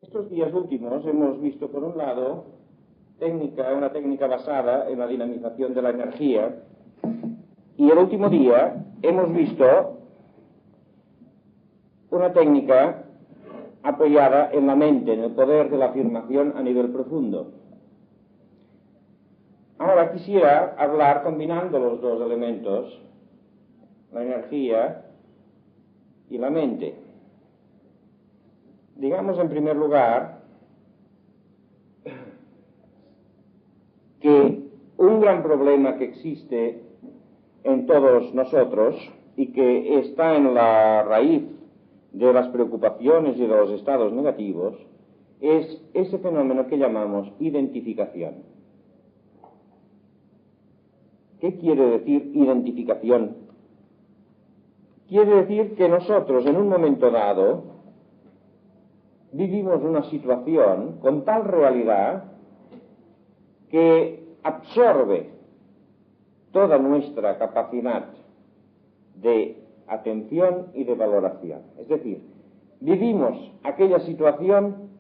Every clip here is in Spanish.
Estos días últimos hemos visto, por un lado, una técnica basada en la dinamización de la energía, y el último día hemos visto una técnica apoyada en la mente, en el poder de la afirmación a nivel profundo. Ahora quisiera hablar combinando los dos elementos, la energía y la mente. Digamos en primer lugar que un gran problema que existe en todos nosotros y que está en la raíz de las preocupaciones y de los estados negativos es ese fenómeno que llamamos identificación. ¿Qué quiere decir identificación? Quiere decir que nosotros en un momento dado vivimos una situación con tal realidad que absorbe toda nuestra capacidad de atención y de valoración. Es decir, vivimos aquella situación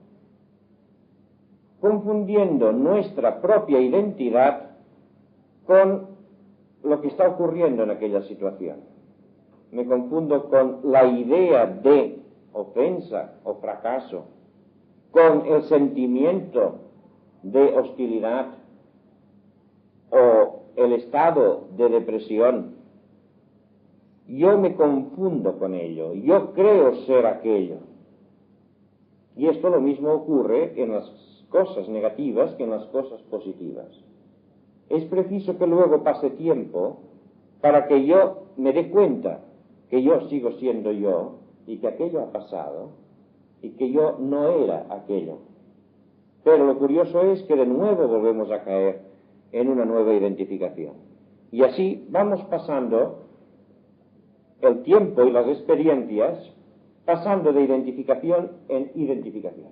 confundiendo nuestra propia identidad con lo que está ocurriendo en aquella situación. Me confundo con la idea de ofensa o fracaso, con el sentimiento de hostilidad o el estado de depresión. Yo me confundo con ello, yo creo ser aquello. Y esto lo mismo ocurre en las cosas negativas que en las cosas positivas. Es preciso que luego pase tiempo para que yo me dé cuenta que yo sigo siendo yo y que aquello ha pasado y que yo no era aquello. Pero lo curioso es que de nuevo volvemos a caer en una nueva identificación. Y así vamos pasando el tiempo y las experiencias, pasando de identificación en identificación.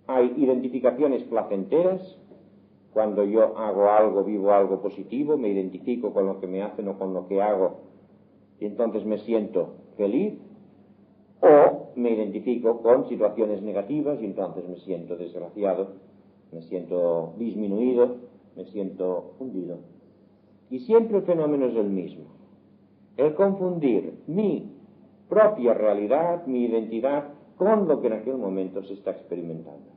Hay identificaciones placenteras, cuando yo hago algo, vivo algo positivo, me identifico con lo que me hacen o con lo que hago, y entonces me siento feliz, o me identifico con situaciones negativas y entonces me siento desgraciado, me siento disminuido, me siento hundido. Y siempre el fenómeno es el mismo. El confundir mi propia realidad, mi identidad, con lo que en aquel momento se está experimentando.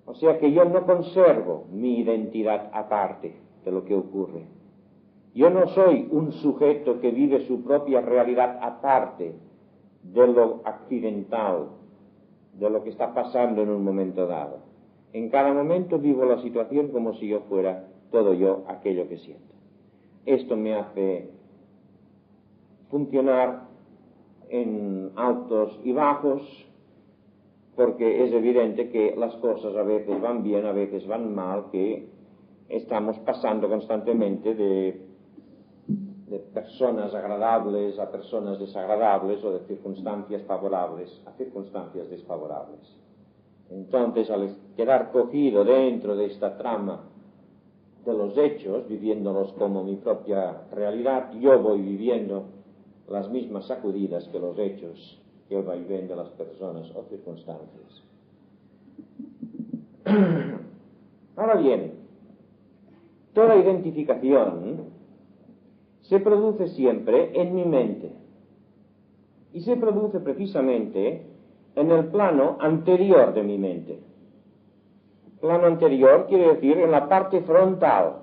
O sea que yo no conservo mi identidad aparte de lo que ocurre. Yo no soy un sujeto que vive su propia realidad aparte de lo accidental, de lo que está pasando en un momento dado. En cada momento vivo la situación como si yo fuera todo yo, aquello que siento. Esto me hace funcionar en altos y bajos, porque es evidente que las cosas a veces van bien, a veces van mal, que estamos pasando constantemente de personas agradables a personas desagradables o de circunstancias favorables a circunstancias desfavorables. Entonces, al quedar cogido dentro de esta trama de los hechos, viviéndolos como mi propia realidad, yo voy viviendo las mismas sacudidas que los hechos, que el vaivén de las personas o circunstancias. Ahora bien, toda identificación se produce siempre en mi mente y se produce precisamente en el plano anterior de mi mente. Plano anterior quiere decir en la parte frontal,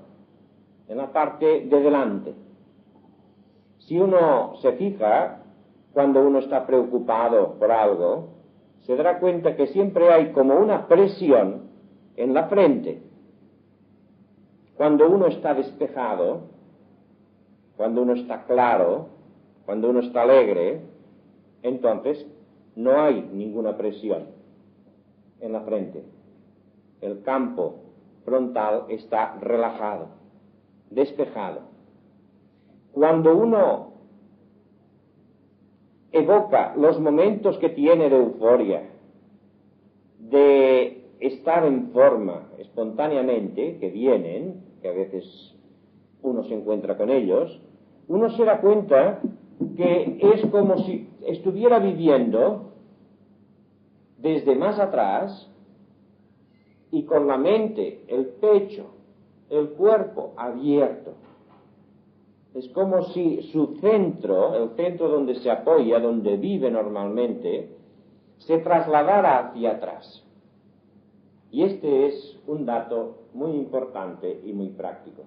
en la parte de delante. Si uno se fija, cuando uno está preocupado por algo, se dará cuenta que siempre hay como una presión en la frente. Cuando uno está despejado, cuando uno está claro, cuando uno está alegre, entonces no hay ninguna presión en la frente. El campo frontal está relajado, despejado. Cuando uno evoca los momentos que tiene de euforia, de estar en forma espontáneamente, que vienen, que a veces uno se encuentra con ellos, uno se da cuenta que es como si estuviera viviendo desde más atrás y con la mente, el pecho, el cuerpo abierto. Es como si su centro, el centro donde se apoya, donde vive normalmente, se trasladara hacia atrás. Y este es un dato muy importante y muy práctico.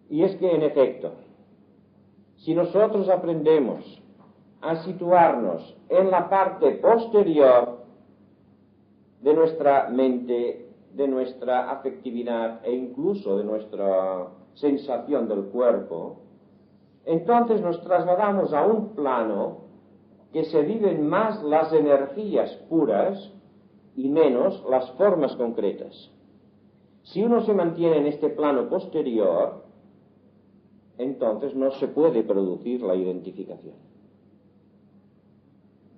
Y es que, en efecto, si nosotros aprendemos a situarnos en la parte posterior de nuestra mente, de nuestra afectividad e incluso de nuestra sensación del cuerpo, entonces nos trasladamos a un plano que se viven más las energías puras y menos las formas concretas. Si uno se mantiene en este plano posterior, entonces no se puede producir la identificación.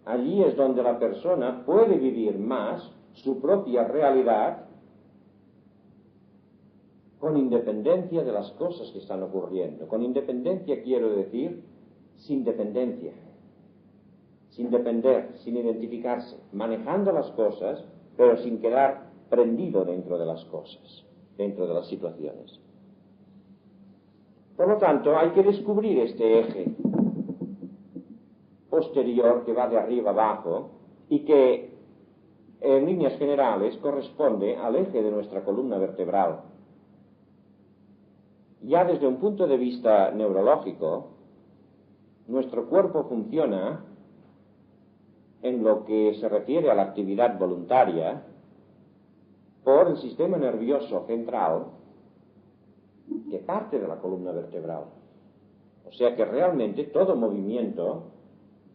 Allí es donde la persona puede vivir más su propia realidad con independencia de las cosas que están ocurriendo. Con independencia quiero decir sin dependencia, sin depender, sin identificarse, manejando las cosas, pero sin quedar prendido dentro de las cosas, dentro de las situaciones. Por lo tanto, hay que descubrir este eje posterior que va de arriba abajo y que en líneas generales corresponde al eje de nuestra columna vertebral. Ya desde un punto de vista neurológico, nuestro cuerpo funciona en lo que se refiere a la actividad voluntaria por el sistema nervioso central que parte de la columna vertebral. O sea que realmente todo movimiento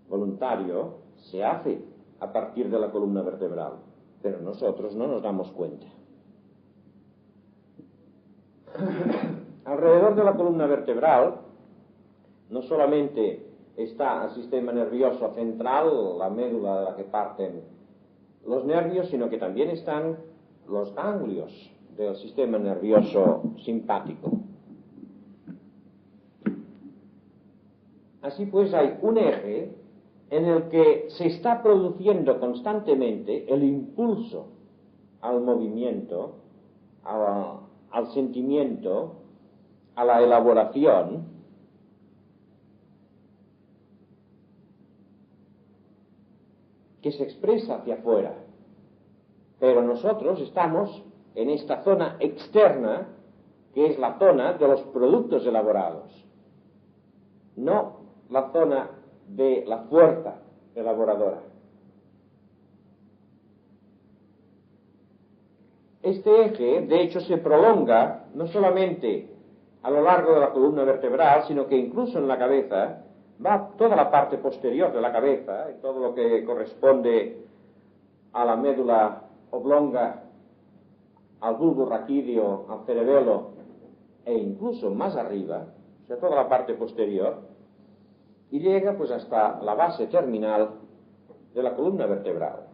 voluntario se hace a partir de la columna vertebral, pero nosotros no nos damos cuenta. Alrededor de la columna vertebral no solamente está el sistema nervioso central, la médula de la que parten los nervios, sino que también están los ganglios del sistema nervioso simpático. Así pues, hay un eje en el que se está produciendo constantemente el impulso al movimiento, al sentimiento, a la elaboración, que se expresa hacia afuera. Pero nosotros estamos en esta zona externa, que es la zona de los productos elaborados, no la zona de la fuerza elaboradora. Este eje, de hecho, se prolonga no solamente a lo largo de la columna vertebral, sino que incluso en la cabeza, va toda la parte posterior de la cabeza, y todo lo que corresponde a la médula oblonga, al bulbo raquídeo, al cerebelo, e incluso más arriba, o sea, toda la parte posterior, y llega pues hasta la base terminal de la columna vertebral.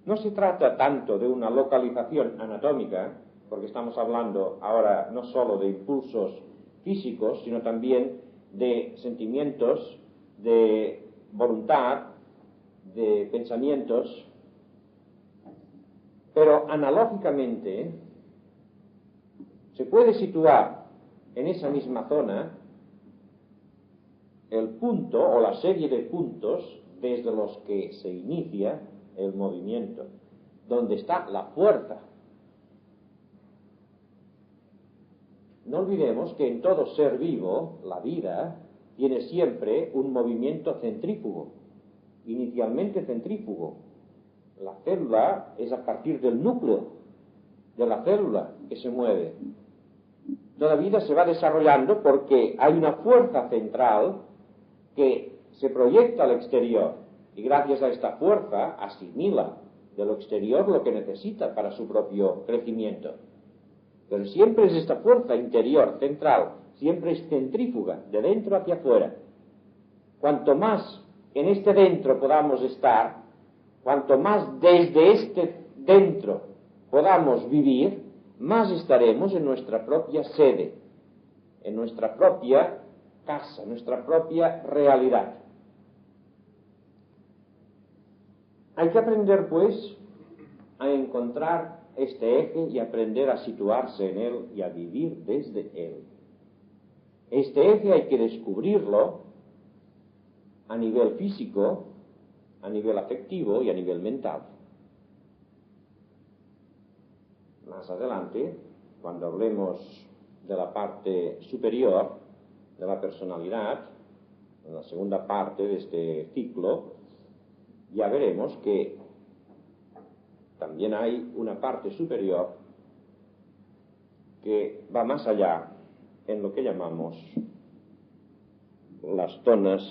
No se trata tanto de una localización anatómica, porque estamos hablando ahora no solo de impulsos físicos, sino también de sentimientos, de voluntad, de pensamientos, pero analógicamente se puede situar en esa misma zona el punto o la serie de puntos desde los que se inicia el movimiento, donde está la fuerza. No olvidemos que en todo ser vivo, la vida tiene siempre un movimiento centrífugo, inicialmente centrífugo. La célula es a partir del núcleo de la célula que se mueve. Toda vida se va desarrollando porque hay una fuerza central que se proyecta al exterior y gracias a esta fuerza asimila de lo exterior lo que necesita para su propio crecimiento. Pero siempre es esta fuerza interior, central, siempre es centrífuga, de dentro hacia afuera. Cuanto más en este dentro podamos estar, cuanto más desde este dentro podamos vivir, más estaremos en nuestra propia sede, en nuestra propia casa, en nuestra propia realidad. Hay que aprender, pues, a encontrar este eje y aprender a situarse en él y a vivir desde él. Este eje hay que descubrirlo a nivel físico, a nivel afectivo y a nivel mental. Más adelante, cuando hablemos de la parte superior de la personalidad, en la segunda parte de este ciclo, ya veremos que también hay una parte superior que va más allá en lo que llamamos las zonas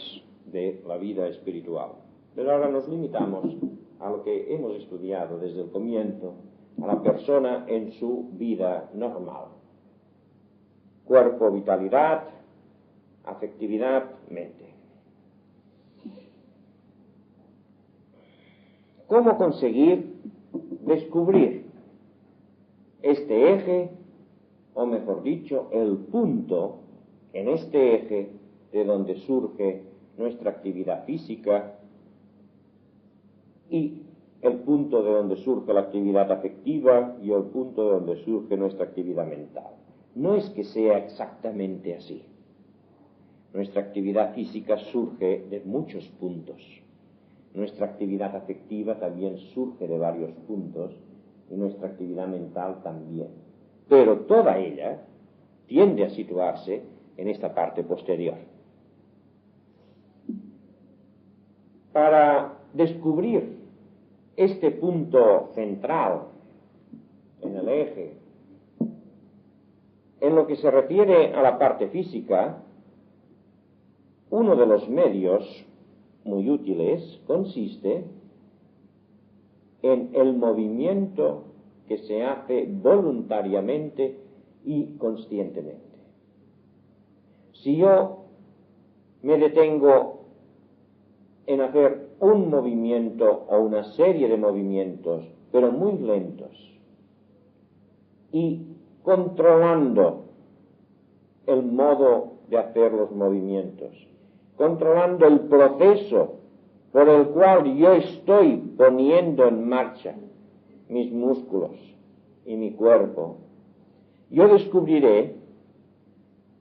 de la vida espiritual. Pero ahora nos limitamos a lo que hemos estudiado desde el comienzo, a la persona en su vida normal. Cuerpo, vitalidad, afectividad, mente. ¿Cómo conseguir descubrir este eje, o mejor dicho, el punto en este eje de donde surge nuestra actividad física y el punto de donde surge la actividad afectiva y el punto de donde surge nuestra actividad mental? No es que sea exactamente así. Nuestra actividad física surge de muchos puntos. Nuestra actividad afectiva también surge de varios puntos y nuestra actividad mental también. Pero toda ella tiende a situarse en esta parte posterior. Para descubrir este punto central en el eje, en lo que se refiere a la parte física, uno de los medios muy útiles consiste en el movimiento que se hace voluntariamente y conscientemente. Si yo me detengo en hacer un movimiento o una serie de movimientos, pero muy lentos, y controlando el modo de hacer los movimientos, controlando el proceso por el cual yo estoy poniendo en marcha mis músculos y mi cuerpo, yo descubriré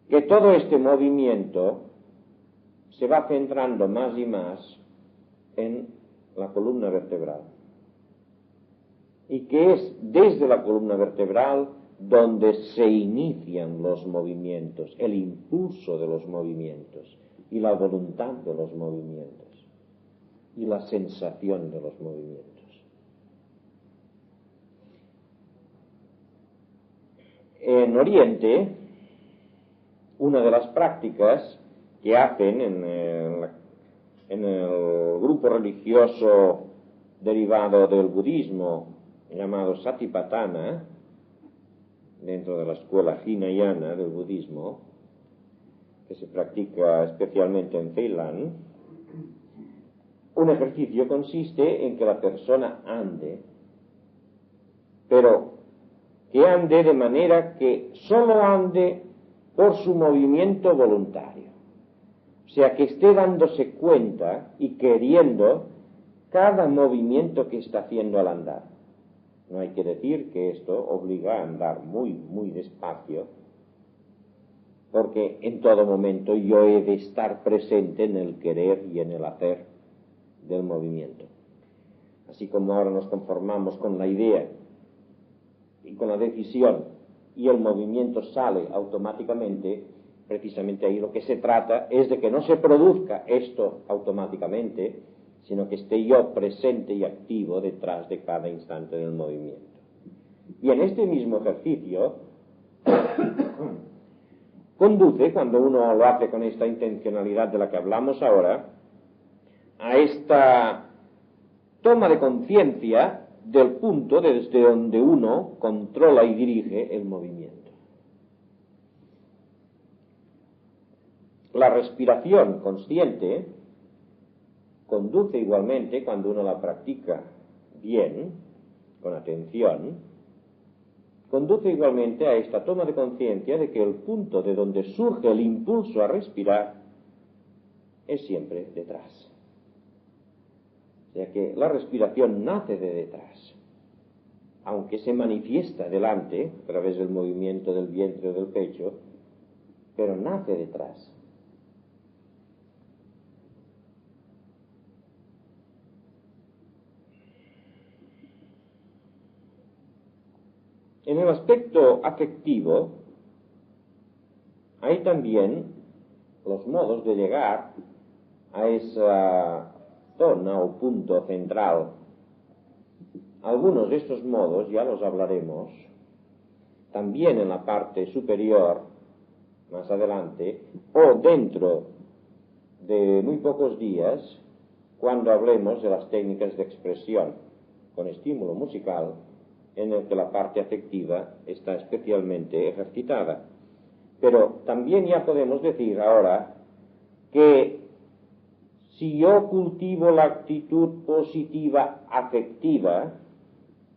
que todo este movimiento se va centrando más y más en la columna vertebral, y que es desde la columna vertebral donde se inician los movimientos, el impulso de los movimientos y la voluntad de los movimientos y la sensación de los movimientos. En Oriente, una de las prácticas que hacen en el grupo religioso derivado del budismo llamado Satipatthana, dentro de la escuela Hinayana del budismo, que se practica especialmente en Ceilán, un ejercicio consiste en que la persona ande, pero que ande de manera que solo ande por su movimiento voluntario. O sea, que esté dándose cuenta y queriendo cada movimiento que está haciendo al andar. No hay que decir que esto obliga a andar muy, muy despacio, porque en todo momento yo he de estar presente en el querer y en el hacer del movimiento. Así como ahora nos conformamos con la idea y con la decisión y el movimiento sale automáticamente, precisamente ahí lo que se trata es de que no se produzca esto automáticamente, sino que esté yo presente y activo detrás de cada instante del movimiento. Y en este mismo ejercicio conduce, cuando uno lo hace con esta intencionalidad de la que hablamos ahora, a esta toma de conciencia del punto desde donde uno controla y dirige el movimiento. La respiración consciente conduce igualmente, cuando uno la practica bien, con atención, conduce igualmente a esta toma de conciencia de que el punto de donde surge el impulso a respirar es siempre detrás. O sea que la respiración nace de detrás, aunque se manifiesta delante a través del movimiento del vientre o del pecho, pero nace detrás. En el aspecto afectivo, hay también los modos de llegar a esa zona o punto central. Algunos de estos modos ya los hablaremos también en la parte superior, más adelante, o dentro de muy pocos días, cuando hablemos de las técnicas de expresión con estímulo musical, en el que la parte afectiva está especialmente ejercitada. Pero también ya podemos decir ahora que si yo cultivo la actitud positiva afectiva,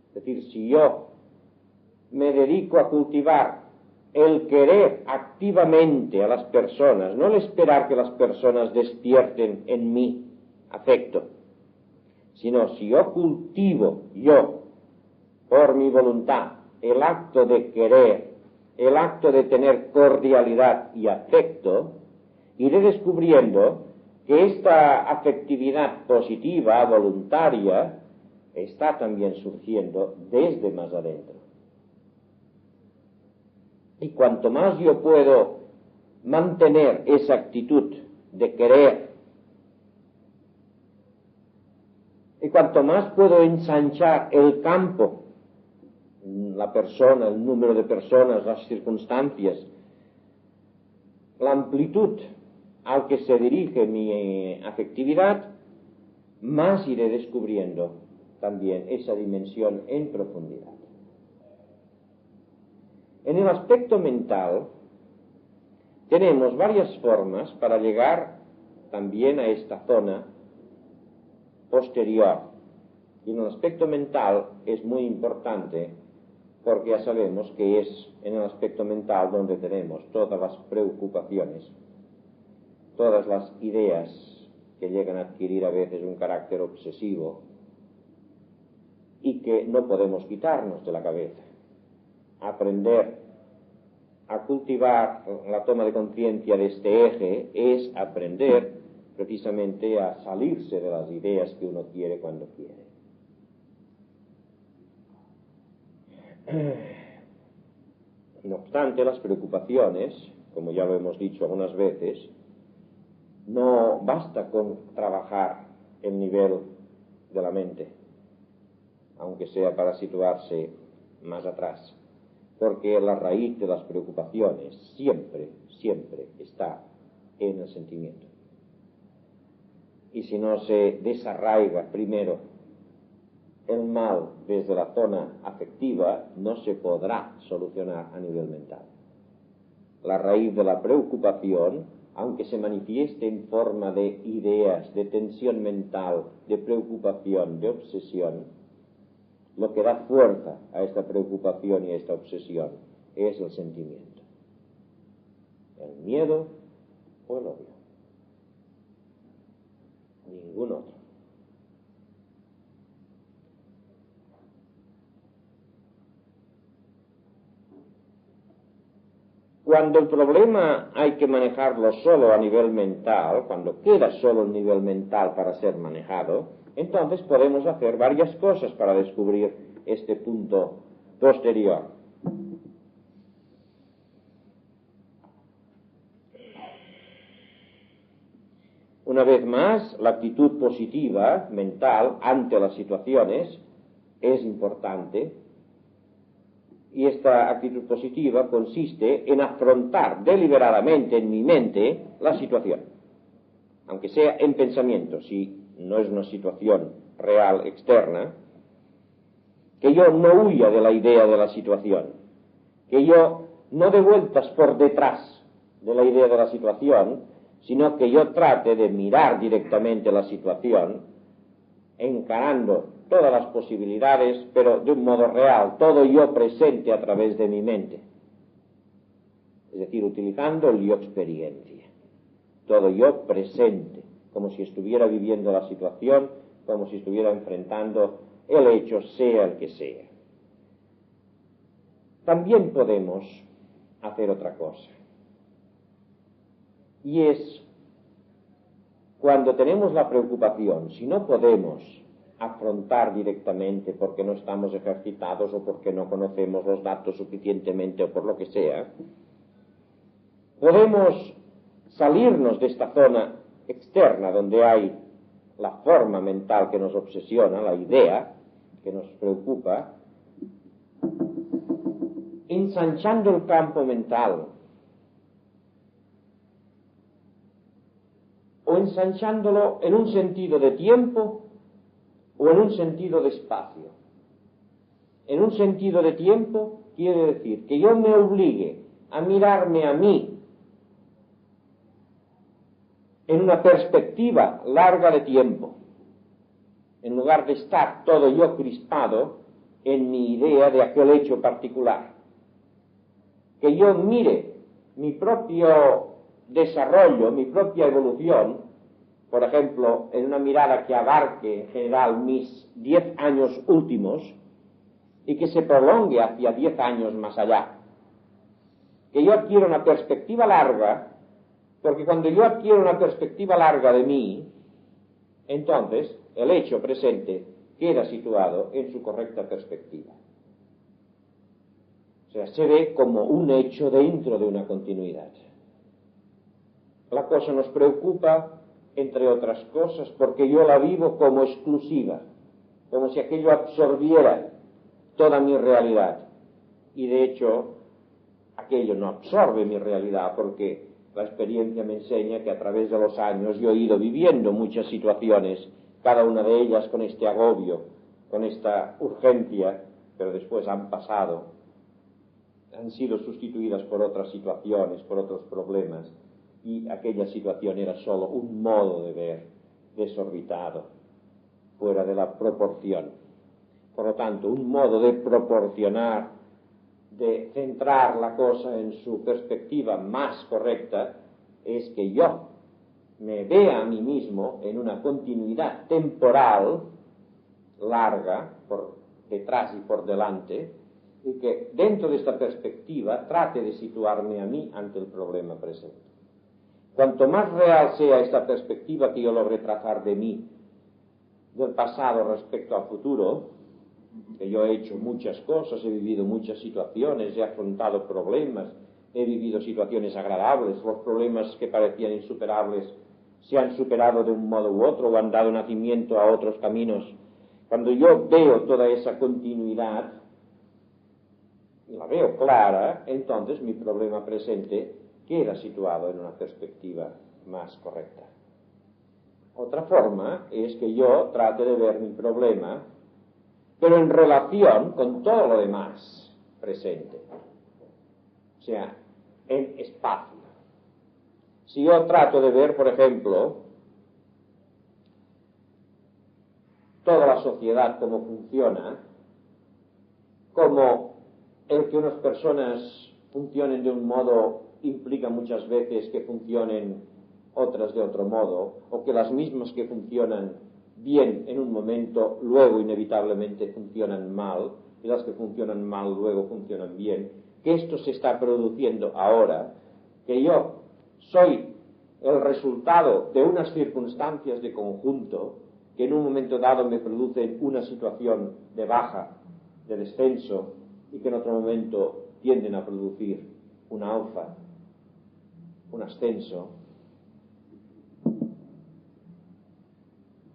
es decir, si yo me dedico a cultivar el querer activamente a las personas, no el esperar que las personas despierten en mí afecto, sino si yo cultivo por mi voluntad el acto de querer, el acto de tener cordialidad y afecto, iré descubriendo que esta afectividad positiva, voluntaria, está también surgiendo desde más adentro. Y cuanto más yo puedo mantener esa actitud de querer, y cuanto más puedo ensanchar el campo, la persona, el número de personas, las circunstancias, la amplitud al que se dirige mi afectividad, más iré descubriendo también esa dimensión en profundidad. En el aspecto mental tenemos varias formas para llegar también a esta zona posterior. Y en el aspecto mental es muy importante porque ya sabemos que es en el aspecto mental donde tenemos todas las preocupaciones, todas las ideas que llegan a adquirir a veces un carácter obsesivo y que no podemos quitarnos de la cabeza. Aprender a cultivar la toma de conciencia de este eje es aprender precisamente a salirse de las ideas que uno quiere cuando quiere. No obstante, las preocupaciones, como ya lo hemos dicho algunas veces, no basta con trabajar el nivel de la mente, aunque sea para situarse más atrás, porque la raíz de las preocupaciones siempre está en el sentimiento. Y si no se desarraiga primero el mal desde la zona afectiva, no se podrá solucionar a nivel mental. La raíz de la preocupación, aunque se manifieste en forma de ideas, de tensión mental, de preocupación, de obsesión, lo que da fuerza a esta preocupación y a esta obsesión es el sentimiento, el miedo o el odio, ningún otro. Cuando el problema hay que manejarlo solo a nivel mental, cuando queda solo el nivel mental para ser manejado, entonces podemos hacer varias cosas para descubrir este punto posterior. Una vez más, la actitud positiva mental ante las situaciones es importante. Y esta actitud positiva consiste en afrontar deliberadamente en mi mente la situación, aunque sea en pensamiento, si no es una situación real externa, que yo no huya de la idea de la situación, que yo no dé vueltas por detrás de la idea de la situación, sino que yo trate de mirar directamente la situación, encarando todas las posibilidades, pero de un modo real, todo yo presente a través de mi mente. Es decir, utilizando el yo experiencia. Todo yo presente, como si estuviera viviendo la situación como si estuviera enfrentando el hecho, sea el que sea. También podemos hacer otra cosa, y es cuando tenemos la preocupación, si no podemos afrontar directamente porque no estamos ejercitados o porque no conocemos los datos suficientemente o por lo que sea, podemos salirnos de esta zona externa donde hay la forma mental que nos obsesiona, la idea que nos preocupa, ensanchando el campo mental o ensanchándolo en un sentido de tiempo o en un sentido de espacio. En un sentido de tiempo quiere decir que yo me obligue a mirarme a mí en una perspectiva larga de tiempo, en lugar de estar todo yo crispado en mi idea de aquel hecho particular. Que yo mire mi propio desarrollo, mi propia evolución, por ejemplo, en una mirada que abarque en general mis 10 años últimos y que se prolongue hacia 10 años más allá. Que yo adquiera una perspectiva larga, porque cuando yo adquiero una perspectiva larga de mí, entonces el hecho presente queda situado en su correcta perspectiva. O sea, se ve como un hecho dentro de una continuidad. La cosa nos preocupa, entre otras cosas, porque yo la vivo como exclusiva, como si aquello absorbiera toda mi realidad. Y de hecho, aquello no absorbe mi realidad, porque la experiencia me enseña que a través de los años yo he ido viviendo muchas situaciones, cada una de ellas con este agobio, con esta urgencia, pero después han pasado, han sido sustituidas por otras situaciones, por otros problemas, y aquella situación era solo un modo de ver desorbitado, fuera de la proporción. Por lo tanto, un modo de proporcionar, de centrar la cosa en su perspectiva más correcta, es que yo me vea a mí mismo en una continuidad temporal larga, por detrás y por delante, y que dentro de esta perspectiva trate de situarme a mí ante el problema presente. Cuanto más real sea esta perspectiva que yo logre trazar de mí, del pasado respecto al futuro, que yo he hecho muchas cosas, he vivido muchas situaciones, he afrontado problemas, he vivido situaciones agradables, los problemas que parecían insuperables se han superado de un modo u otro o han dado nacimiento a otros caminos. Cuando yo veo toda esa continuidad, y la veo clara, entonces mi problema presente queda situado en una perspectiva más correcta. Otra forma es que yo trate de ver mi problema, pero en relación con todo lo demás presente, o sea, en espacio. Si yo trato de ver, por ejemplo, toda la sociedad cómo funciona, como el que unas personas funcionen de un modo implica muchas veces que funcionen otras de otro modo, o que las mismas que funcionan bien en un momento, luego inevitablemente funcionan mal, y las que funcionan mal luego funcionan bien, que esto se está produciendo ahora, que yo soy el resultado de unas circunstancias de conjunto que en un momento dado me producen una situación de baja, de descenso, y que en otro momento tienden a producir un alfa, un ascenso,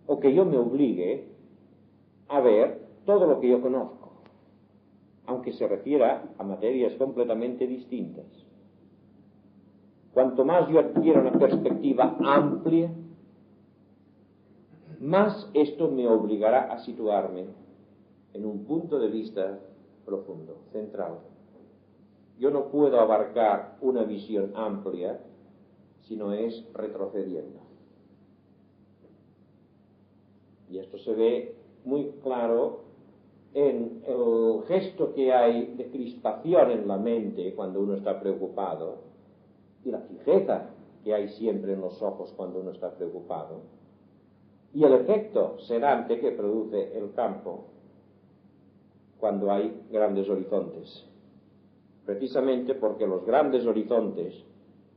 o que yo me obligue a ver todo lo que yo conozco, aunque se refiera a materias completamente distintas. Cuanto más yo adquiera una perspectiva amplia, más esto me obligará a situarme en un punto de vista profundo, central. Yo no puedo abarcar una visión amplia si no es retrocediendo. Y esto se ve muy claro en el gesto que hay de crispación en la mente cuando uno está preocupado, y la fijeza que hay siempre en los ojos cuando uno está preocupado. y el efecto sedante que produce el campo cuando hay grandes horizontes. Precisamente porque los grandes horizontes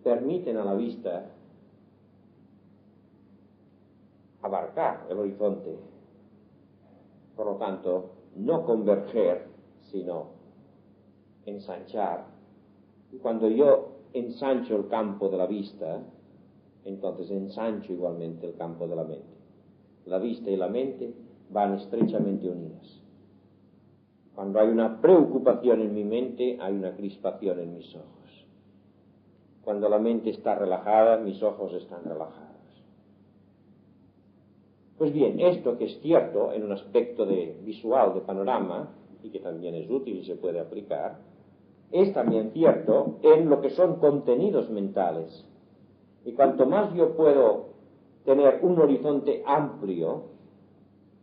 permiten a la vista abarcar el horizonte, por lo tanto, no converger, sino ensanchar. Y cuando yo ensancho el campo de la vista, entonces ensancho igualmente el campo de la mente. La vista y la mente van estrechamente unidas. Cuando hay una preocupación en mi mente, hay una crispación en mis ojos. Cuando la mente está relajada, mis ojos están relajados. Pues bien, esto que es cierto en un aspecto visual, de panorama, y que también es útil y se puede aplicar, es también cierto en lo que son contenidos mentales. Y cuanto más yo puedo tener un horizonte amplio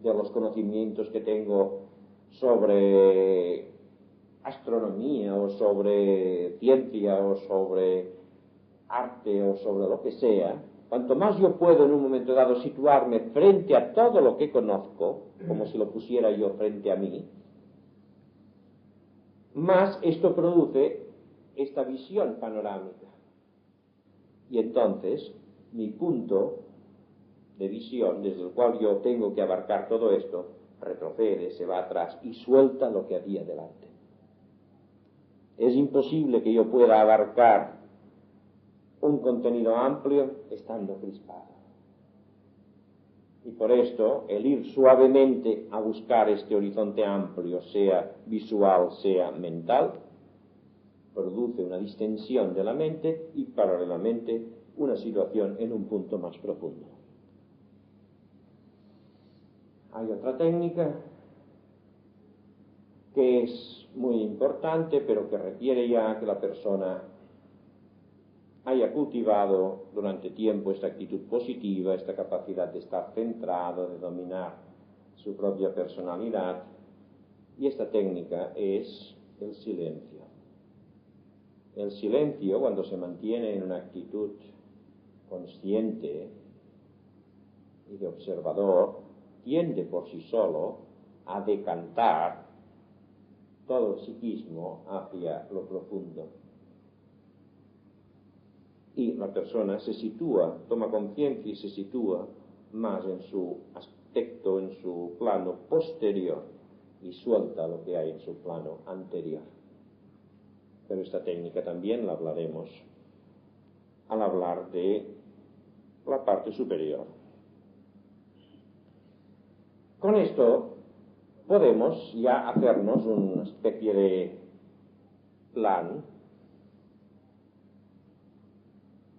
de los conocimientos que tengo sobre astronomía o sobre ciencia o sobre arte o sobre lo que sea, cuanto más yo puedo en un momento dado situarme frente a todo lo que conozco, como si lo pusiera yo frente a mí, más esto produce esta visión panorámica. Y entonces mi punto de visión, desde el cual yo tengo que abarcar todo esto, retrocede, se va atrás y suelta lo que había delante. Es imposible que yo pueda abarcar un contenido amplio estando crispado. Y por esto, el ir suavemente a buscar este horizonte amplio, sea visual, sea mental, produce una distensión de la mente y paralelamente una situación en un punto más profundo. Hay otra técnica que es muy importante, pero que requiere ya que la persona haya cultivado durante tiempo esta actitud positiva, esta capacidad de estar centrado, de dominar su propia personalidad, y esta técnica es el silencio. El silencio, cuando se mantiene en una actitud consciente y de observador, tiende por sí solo a decantar todo el psiquismo hacia lo profundo. Y la persona se sitúa, toma conciencia y se sitúa más en su aspecto, en su plano posterior, y suelta lo que hay en su plano anterior. Pero esta técnica también la hablaremos al hablar de la parte superior. Con esto podemos ya hacernos una especie de plan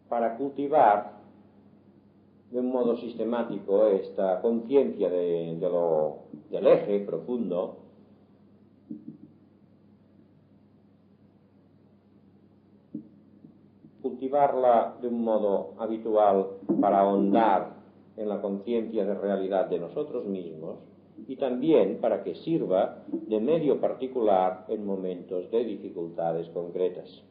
para cultivar de un modo sistemático esta conciencia del eje profundo, cultivarla de un modo habitual para ahondar en la conciencia de realidad de nosotros mismos y también para que sirva de medio particular en momentos de dificultades concretas.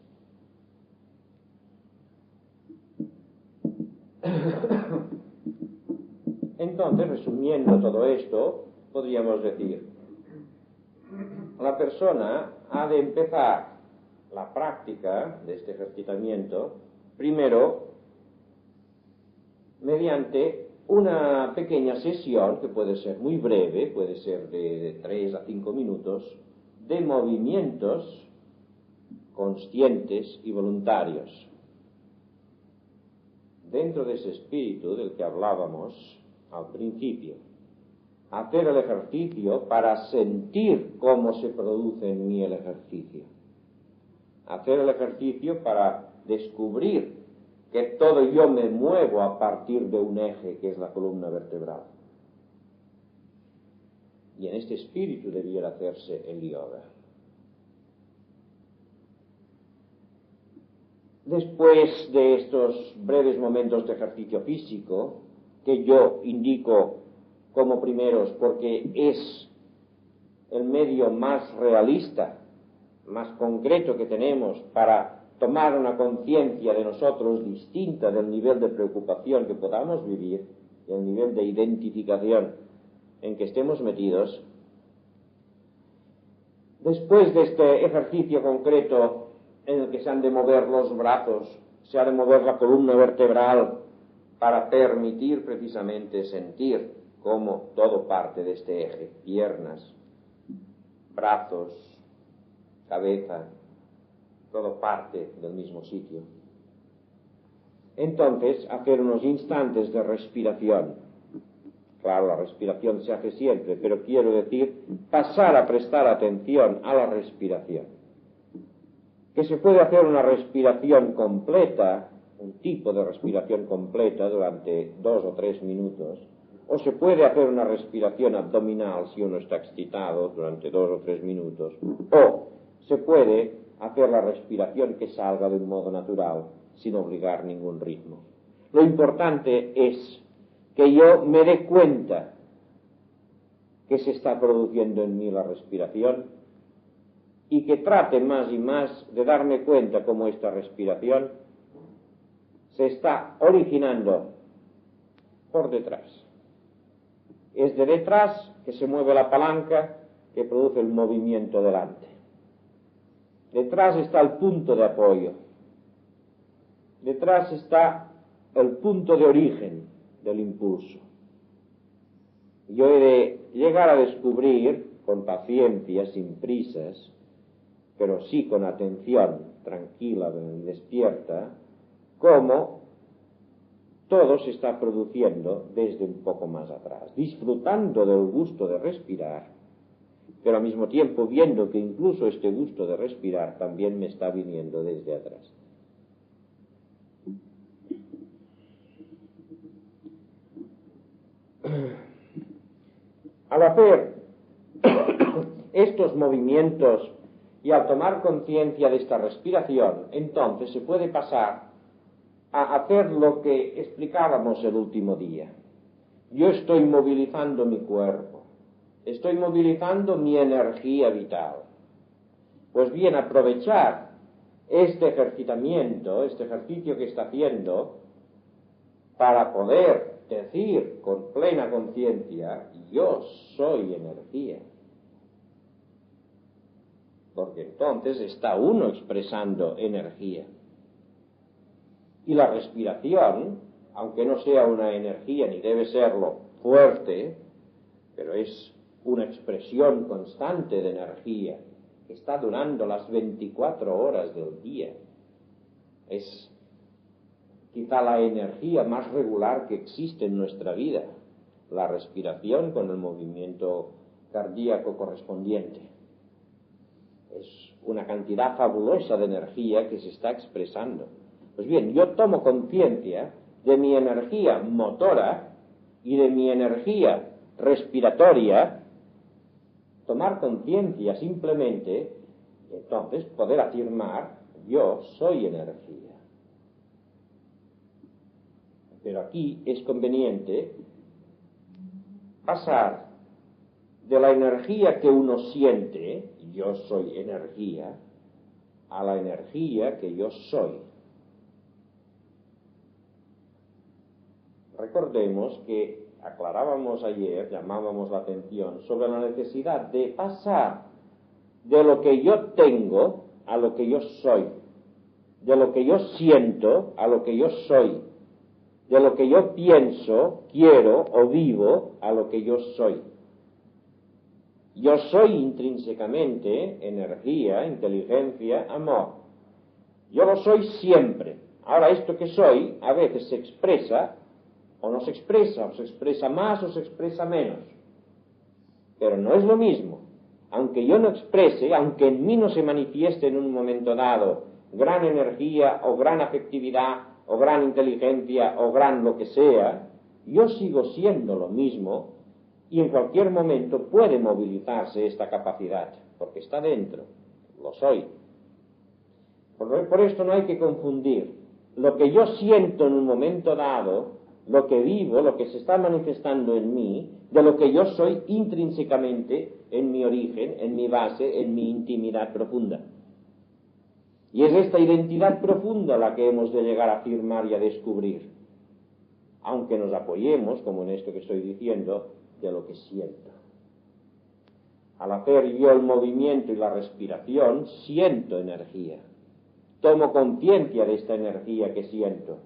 Entonces, resumiendo todo esto, podríamos decir, la persona ha de empezar la práctica de este ejercitamiento primero mediante una pequeña sesión, que puede ser muy breve, puede ser de 3 a 5 minutos, de movimientos conscientes y voluntarios. Dentro de ese espíritu del que hablábamos al principio, hacer el ejercicio para sentir cómo se produce en mí el ejercicio. Hacer el ejercicio para descubrir que todo yo me muevo a partir de un eje que es la columna vertebral. Y en este espíritu debiera hacerse el yoga. Después de estos breves momentos de ejercicio físico, que yo indico como primeros porque es el medio más realista, más concreto que tenemos para tomar una conciencia de nosotros distinta del nivel de preocupación que podamos vivir, y el nivel de identificación en que estemos metidos, después de este ejercicio concreto en el que se han de mover los brazos, se ha de mover la columna vertebral para permitir precisamente sentir cómo todo parte de este eje, piernas, brazos, cabeza, todo parte del mismo sitio. Entonces, hacer unos instantes de respiración. Claro, la respiración se hace siempre, pero quiero decir, pasar a prestar atención a la respiración. Que se puede hacer una respiración completa, un tipo de respiración completa durante 2 o 3 minutos, o se puede hacer una respiración abdominal si uno está excitado durante 2 o 3 minutos, o se puede hacer la respiración que salga de un modo natural, sin obligar ningún ritmo. Lo importante es que yo me dé cuenta que se está produciendo en mí la respiración y que trate más y más de darme cuenta cómo esta respiración se está originando por detrás. Es de detrás que se mueve la palanca que produce el movimiento delante. Detrás está el punto de apoyo. Detrás está el punto de origen del impulso. Yo he de llegar a descubrir, con paciencia, sin prisas, pero sí con atención tranquila y despierta, cómo todo se está produciendo desde un poco más atrás, disfrutando del gusto de respirar, pero al mismo tiempo viendo que incluso este gusto de respirar también me está viniendo desde atrás. Al hacer estos movimientos y al tomar conciencia de esta respiración, entonces se puede pasar a hacer lo que explicábamos el último día. Yo estoy movilizando mi cuerpo, estoy movilizando mi energía vital. Pues bien, aprovechar este ejercitamiento, este ejercicio que está haciendo, para poder decir con plena conciencia, yo soy energía. Porque entonces está uno expresando energía. Y la respiración, aunque no sea una energía ni debe serlo fuerte, pero es una expresión constante de energía que está durando las 24 horas del día. Es quizá la energía más regular que existe en nuestra vida, la respiración con el movimiento cardíaco correspondiente. Es una cantidad fabulosa de energía que se está expresando. Pues bien, yo tomo conciencia de mi energía motora y de mi energía respiratoria, tomar conciencia simplemente, y entonces poder afirmar, yo soy energía. Pero aquí es conveniente pasar de la energía que uno siente, yo soy energía, a la energía que yo soy. Recordemos que aclarábamos ayer, llamábamos la atención sobre la necesidad de pasar de lo que yo tengo a lo que yo soy, de lo que yo siento a lo que yo soy, de lo que yo pienso, quiero o vivo a lo que yo soy. Yo soy intrínsecamente energía, inteligencia, amor. Yo lo soy siempre. Ahora, esto que soy a veces se expresa o no se expresa, o se expresa más o se expresa menos. Pero no es lo mismo. Aunque yo no exprese, aunque en mí no se manifieste en un momento dado gran energía o gran afectividad o gran inteligencia o gran lo que sea, yo sigo siendo lo mismo y en cualquier momento puede movilizarse esta capacidad, porque está dentro, lo soy. Por esto no hay que confundir lo que yo siento en un momento dado, lo que vivo, lo que se está manifestando en mí, de lo que yo soy intrínsecamente en mi origen, en mi base, en mi intimidad profunda. Y es esta identidad profunda la que hemos de llegar a afirmar y a descubrir. aunque nos apoyemos, como en esto que estoy diciendo, de lo que siento. Al hacer yo el movimiento y la respiración, siento energía. Tomo conciencia de esta energía que siento.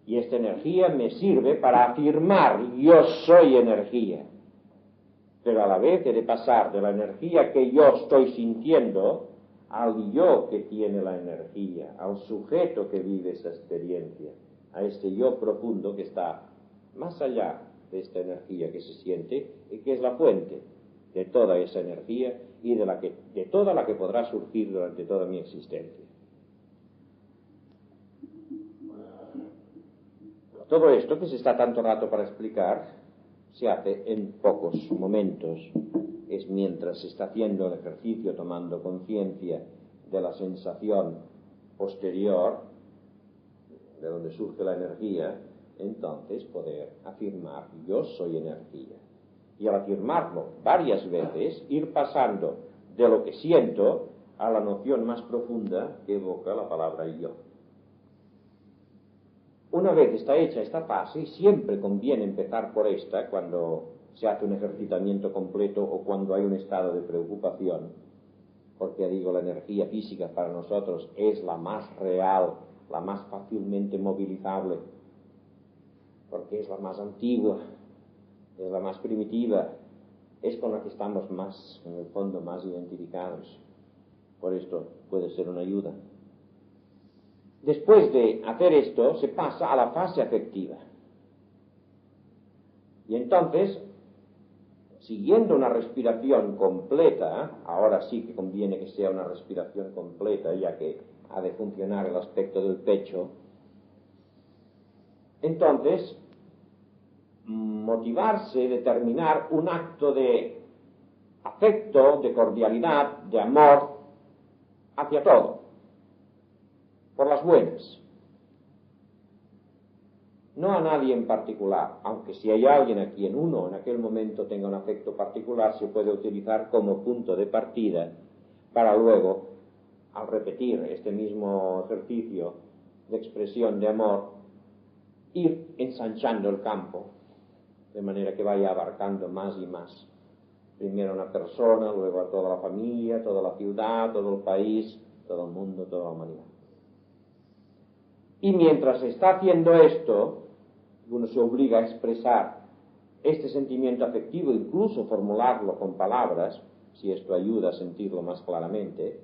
Y esta energía me sirve para afirmar, yo soy energía. Pero a la vez he de pasar de la energía que yo estoy sintiendo al yo que tiene la energía, al sujeto que vive esa experiencia, a este yo profundo que está más allá de esta energía que se siente y que es la fuente de toda esa energía y de toda la que podrá surgir durante toda mi existencia. Todo esto que se está tanto rato para explicar se hace en pocos momentos. Es mientras se está haciendo el ejercicio, tomando conciencia de la sensación posterior, de donde surge la energía, entonces poder afirmar, yo soy energía. Y al afirmarlo varias veces, ir pasando de lo que siento a la noción más profunda que evoca la palabra yo. Una vez está hecha esta fase, siempre conviene empezar por esta cuando se hace un ejercitamiento completo o cuando hay un estado de preocupación, porque digo, la energía física para nosotros es la más real, la más fácilmente movilizable, porque es la más antigua, es la más primitiva, es con la que estamos más, en el fondo, más identificados. Por esto puede ser una ayuda. Después de hacer esto, se pasa a la fase afectiva. Y entonces, siguiendo una respiración completa, ahora sí que conviene que sea una respiración completa, ya que ha de funcionar el aspecto del pecho, entonces, motivarse, determinar un acto de afecto, de cordialidad, de amor hacia todo, por las buenas. No a nadie en particular, aunque si hay alguien a quien uno en aquel momento tenga un afecto particular, se puede utilizar como punto de partida para luego, al repetir este mismo ejercicio de expresión de amor, ir ensanchando el campo, de manera que vaya abarcando más y más. Primero a una persona, luego a toda la familia, toda la ciudad, todo el país, todo el mundo, toda la humanidad. Y mientras se está haciendo esto, uno se obliga a expresar este sentimiento afectivo, incluso formularlo con palabras, si esto ayuda a sentirlo más claramente,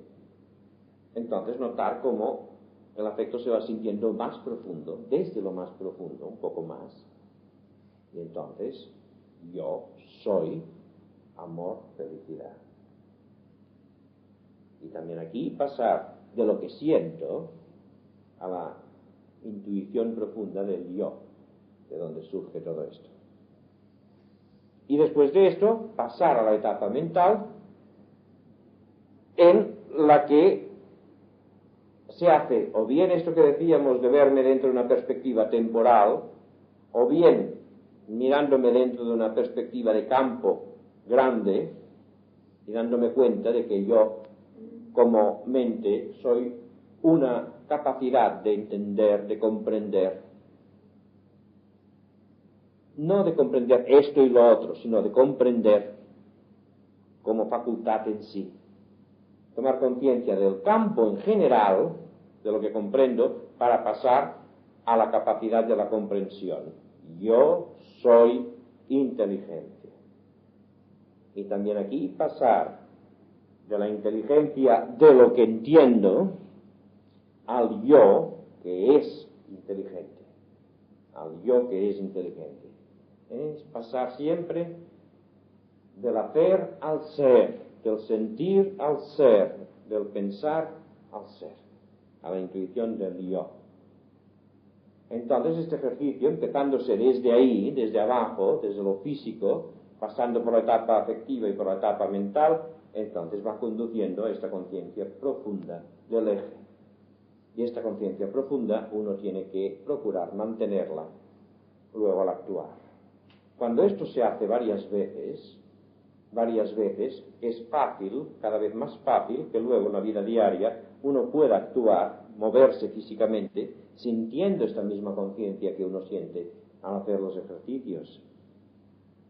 entonces notar cómo el afecto se va sintiendo más profundo, desde lo más profundo, un poco más. Y entonces, yo soy amor, felicidad. Y también aquí pasar de lo que siento a la intuición profunda del yo, de donde surge todo esto. Y después de esto, pasar a la etapa mental, en la que se hace o bien esto que decíamos de verme dentro de una perspectiva temporal, o bien mirándome dentro de una perspectiva de campo grande y dándome cuenta de que yo, como mente, soy una capacidad de entender, de comprender, no de comprender esto y lo otro, sino de comprender como facultad en sí. Tomar conciencia del campo en general, de lo que comprendo, para pasar a la capacidad de la comprensión. Yo soy inteligencia. Y también aquí pasar de la inteligencia de lo que entiendo al yo que es inteligente. Al yo que es inteligente. Es pasar siempre del hacer al ser, del sentir al ser, del pensar al ser, a la intuición del yo. Entonces este ejercicio, empezándose desde ahí, desde abajo, desde lo físico, pasando por la etapa afectiva y por la etapa mental, entonces va conduciendo a esta conciencia profunda del eje. Y esta conciencia profunda uno tiene que procurar mantenerla luego al actuar. Cuando esto se hace varias veces, es fácil, cada vez más fácil, que luego en la vida diaria uno pueda actuar, moverse físicamente, sintiendo esta misma conciencia que uno siente al hacer los ejercicios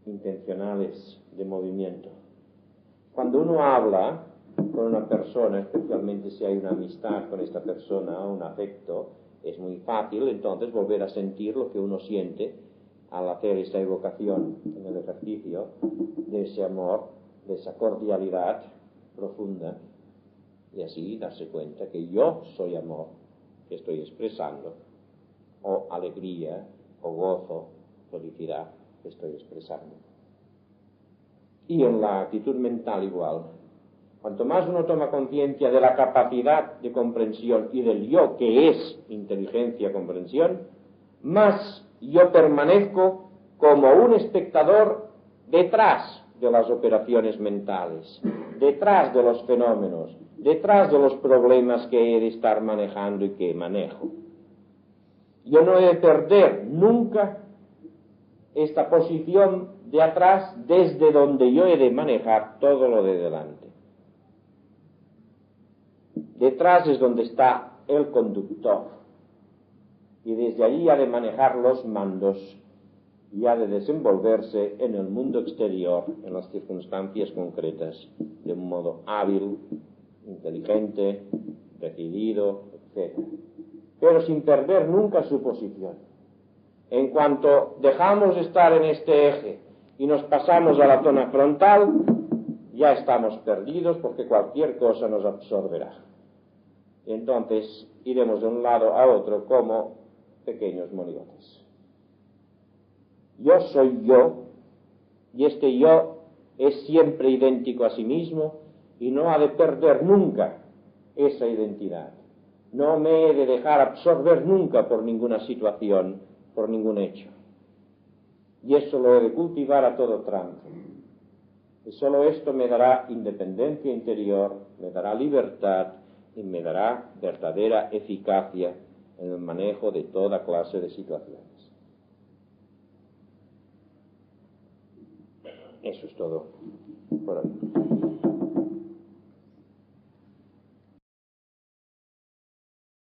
intencionales de movimiento. Cuando uno habla con una persona, especialmente si hay una amistad con esta persona, un afecto, es muy fácil entonces volver a sentir lo que uno siente al hacer esta evocación en el ejercicio de ese amor, de esa cordialidad profunda, y así darse cuenta que yo soy amor que estoy expresando, o alegría, o gozo, felicidad que estoy expresando. Y en la actitud mental igual. Cuanto más uno toma conciencia de la capacidad de comprensión y del yo, que es inteligencia, comprensión, más yo permanezco como un espectador detrás de las operaciones mentales, detrás de los fenómenos, detrás de los problemas que he de estar manejando y que manejo. Yo no he de perder nunca esta posición de atrás desde donde yo he de manejar todo lo de delante. Detrás es donde está el conductor y desde allí ha de manejar los mandos y ha de desenvolverse en el mundo exterior, en las circunstancias concretas, de un modo hábil, inteligente, decidido, etc. Pero sin perder nunca su posición. En cuanto dejamos de estar en este eje y nos pasamos a la zona frontal, ya estamos perdidos porque cualquier cosa nos absorberá. Y entonces iremos de un lado a otro como pequeños monigotes. Yo soy yo, y este yo es siempre idéntico a sí mismo y no ha de perder nunca esa identidad. No me he de dejar absorber nunca por ninguna situación, por ningún hecho. Y eso lo he de cultivar a todo trance. Y solo esto me dará independencia interior, me dará libertad y me dará verdadera eficacia en el manejo de toda clase de situaciones. Eso es todo por hoy.